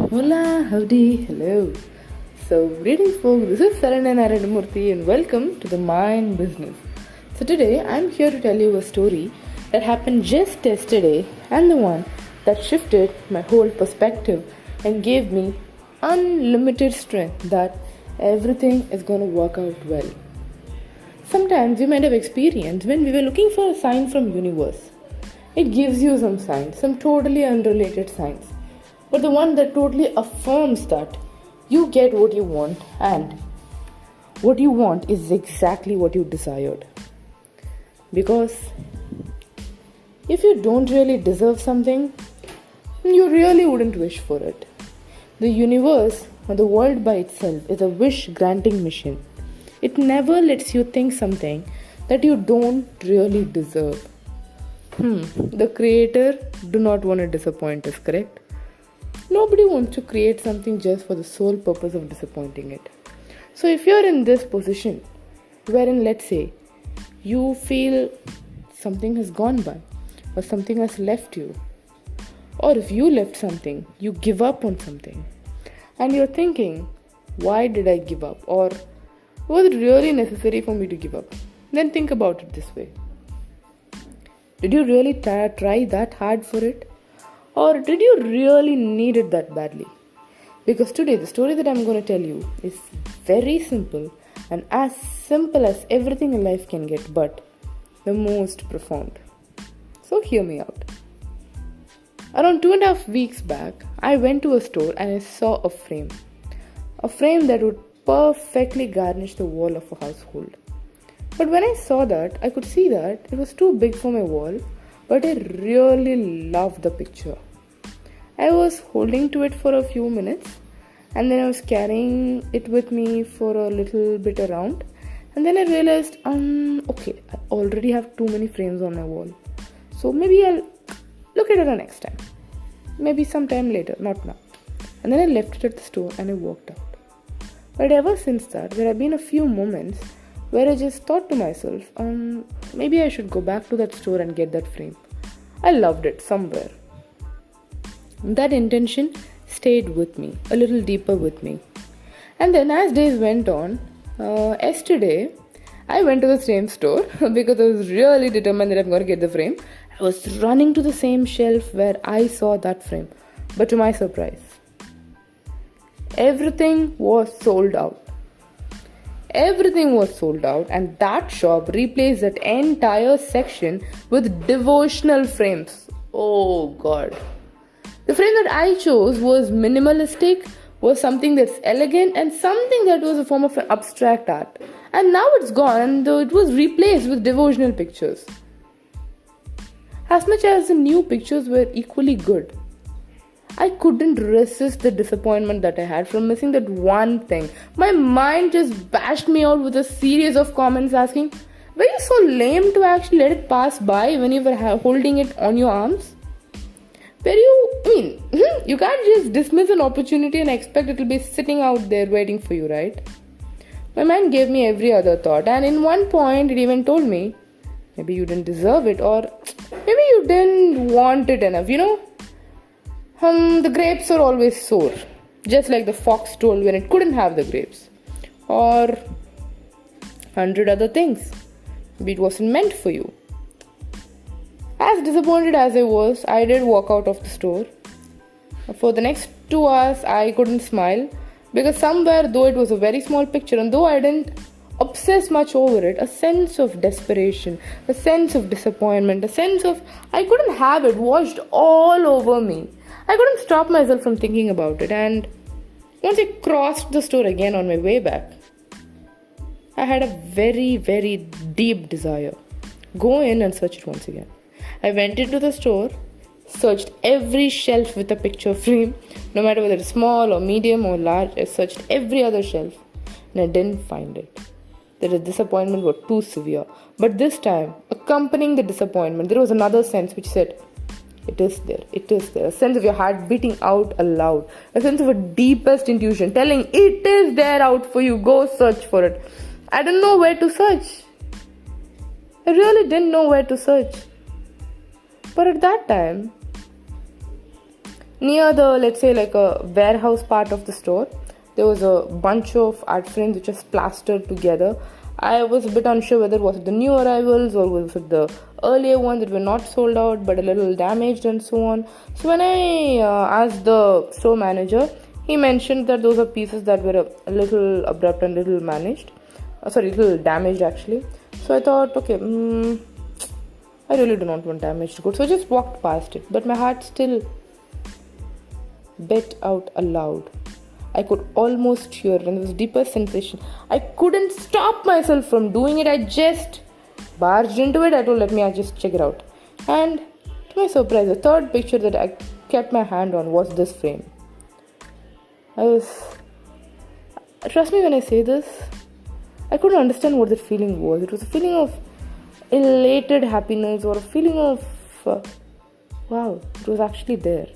Hola, howdy, hello. So, greetings folks, this is Sarananaradamurthy and welcome to the Mind Business. So today, I'm here to tell you a story that happened just yesterday and the one that shifted my whole perspective and gave me unlimited strength that everything is going to work out well. Sometimes you might have experienced when we were looking for a sign from universe. It gives you some signs, some totally unrelated signs, but the one that totally affirms that you get what you want and what you want is exactly what you desired. Because if you don't really deserve something, you really wouldn't wish for it. The universe or the world by itself is a wish granting machine. It never lets you think something that you don't really deserve. The creator do not want to disappoint us, correct? Nobody wants to create something just for the sole purpose of disappointing it. So if you're in this position, wherein let's say, you feel something has gone by, or something has left you, or if you left something, you give up on something, and you're thinking, why did I give up? Or was it really necessary for me to give up? Then think about it this way. Did you really try that hard for it? Or did you really need it that badly? Because today the story that I'm going to tell you is very simple and as simple as everything in life can get, but the most profound. So hear me out. Around 2.5 weeks back, I went to a store and I saw a frame. A frame that would perfectly garnish the wall of a household. But when I saw that, I could see that it was too big for my wall, but I really loved the picture. I was holding to it for a few minutes, and then I was carrying it with me for a little bit around, and then I realized, okay, I already have too many frames on my wall, so maybe I'll look at it the next time, maybe sometime later, not now. And then I left it at the store and I walked out. But ever since that, there have been a few moments where I just thought to myself, maybe I should go back to that store and get that frame. I loved it somewhere. That intention stayed with me, a little deeper with me. And then as days went on, yesterday, I went to the same store because I was really determined that I'm going to get the frame. I was running to the same shelf where I saw that frame. But to my surprise, everything was sold out. Everything was sold out, and that shop replaced that entire section with devotional frames. Oh God. The frame that I chose was minimalistic, was something that's elegant, and something that was a form of an abstract art. And now it's gone, and it was replaced with devotional pictures. As much as the new pictures were equally good, I couldn't resist the disappointment that I had from missing that one thing. My mind just bashed me out with a series of comments asking, were you so lame to actually let it pass by when you were holding it on your arms? You can't just dismiss an opportunity and expect it will be sitting out there waiting for you, right? My mind gave me every other thought, and in one point it even told me, maybe you didn't deserve it, or maybe you didn't want it enough, the grapes are always sour, just like the fox told when it couldn't have the grapes. Or 100 other things. Maybe it wasn't meant for you. As disappointed as I was, I did walk out of the store. For the next 2 hours, I couldn't smile because somewhere, though it was a very small picture and though I didn't obsess much over it, a sense of desperation, a sense of disappointment, a sense of I couldn't have it washed all over me. I couldn't stop myself from thinking about it, and once I crossed the store again on my way back, I had a very, very deep desire. Go in and search it once again. I went into the store, searched every shelf with a picture frame, no matter whether it's small or medium or large. I searched every other shelf and I didn't find it. The disappointment was too severe. But this time, accompanying the disappointment, there was another sense which said, it is there, it is there. A sense of your heart beating out aloud. A sense of a deepest intuition telling, it is there out for you, go search for it. I didn't know where to search. I really didn't know where to search. But at that time, Near the, let's say, like a warehouse part of the store, there was a bunch of art frames which was plastered together. I was a bit unsure whether was it the new arrivals or was it the earlier ones that were not sold out but a little damaged and so on. So when I asked the store manager, he mentioned that those are pieces that were a little abrupt and little managed. Little damaged actually. So I thought, okay, I really do not want damaged goods. So I just walked past it. But my heart still beat out aloud. I could almost hear it, and there was deeper sensation. I couldn't stop myself from doing it. I just barged into it. I told, let me just check it out. And to my surprise, the third picture that I kept my hand on was this frame. Trust me when I say this, I couldn't understand what the feeling was. It was a feeling of elated happiness or a feeling of, wow, it was actually there.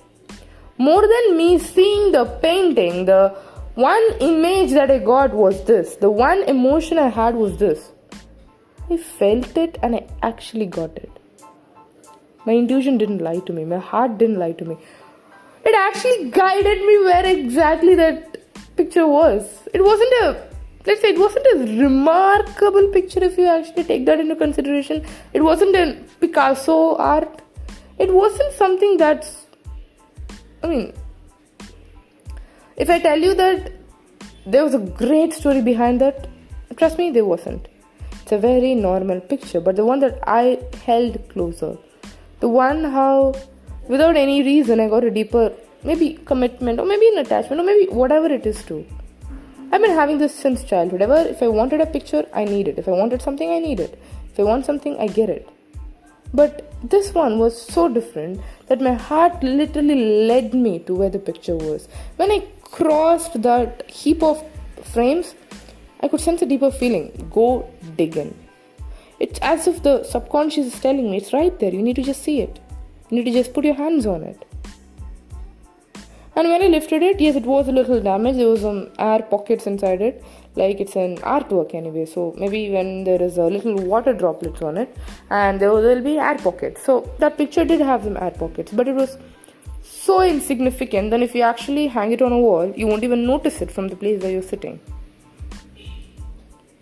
More than me seeing the painting, the one image that I got was this. The one emotion I had was this. I felt it and I actually got it. My intuition didn't lie to me. My heart didn't lie to me. It actually guided me where exactly that picture was. It wasn't a remarkable picture if you actually take that into consideration. It wasn't a Picasso art. It wasn't something that's, if I tell you that there was a great story behind that, trust me, there wasn't. It's a very normal picture, but the one that I held closer, the one how without any reason I got a deeper maybe commitment or maybe an attachment or maybe whatever it is too. I've been having this since childhood. If I wanted a picture, I need it. If I wanted something, I need it. If I want something, I get it. But this one was so different that my heart literally led me to where the picture was. When I crossed that heap of frames, I could sense a deeper feeling. Go dig in. It's as if the subconscious is telling me, it's right there. You need to just see it. You need to just put your hands on it. And when I lifted it, yes, it was a little damaged. There was some air pockets inside it. Like it's an artwork anyway. So maybe when there is a little water droplets on it, and there will be air pockets. So that picture did have some air pockets. But it was so insignificant that if you actually hang it on a wall, you won't even notice it from the place where you're sitting.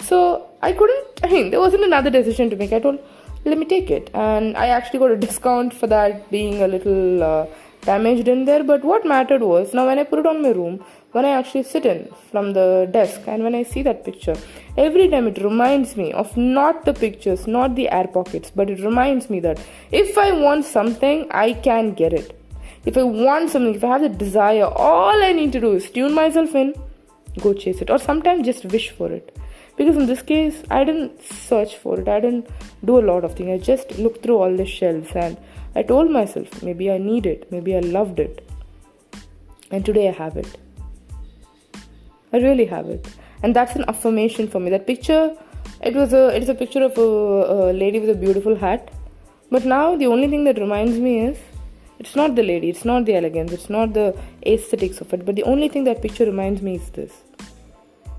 So there wasn't another decision to make. I told, let me take it. And I actually got a discount for that being a little damaged in there. But what mattered was, now when I put it on my room, when I actually sit in from the desk and when I see that picture, every time it reminds me of not the pictures, not the air pockets, but it reminds me that if I want something, I can get it. If I want something, if I have the desire, all I need to do is tune myself in, go chase it, or sometimes just wish for it. Because in this case, I didn't search for it. I didn't do a lot of things. I just looked through all the shelves and I told myself, maybe I need it. Maybe I loved it. And today I have it. I really have it. And that's an affirmation for me. That picture, it's a picture of a lady with a beautiful hat. But now the only thing that reminds me is, it's not the lady, it's not the elegance, it's not the aesthetics of it. But the only thing that picture reminds me is this.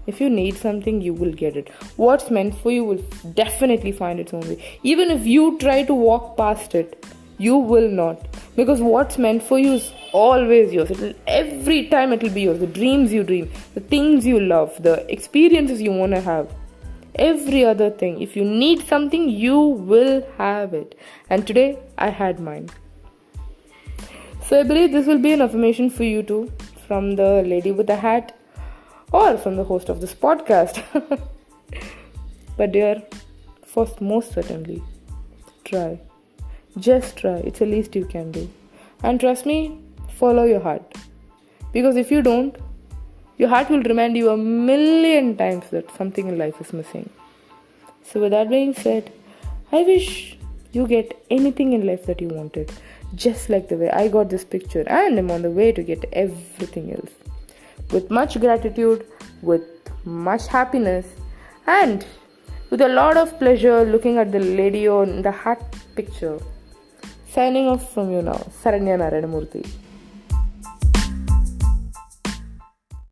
If you need something, you will get it. What's meant for you will definitely find its own way. Even if you try to walk past it, you will not. Because what's meant for you is always yours. Every time it will be yours. The dreams you dream, the things you love, the experiences you want to have. Every other thing. If you need something, you will have it. And today, I had mine. So I believe this will be an affirmation for you too. From the lady with the hat. Or from the host of this podcast. But dear, first, most certainly, try. Just try. It's the least you can do. And trust me, follow your heart. Because if you don't, your heart will remind you a million times that something in life is missing. So with that being said, I wish you get anything in life that you wanted. Just like the way I got this picture and I'm on the way to get everything else. With much gratitude, with much happiness, and with a lot of pleasure looking at the lady on the hat picture. Signing off from you now, Saranya Narayanamurthy.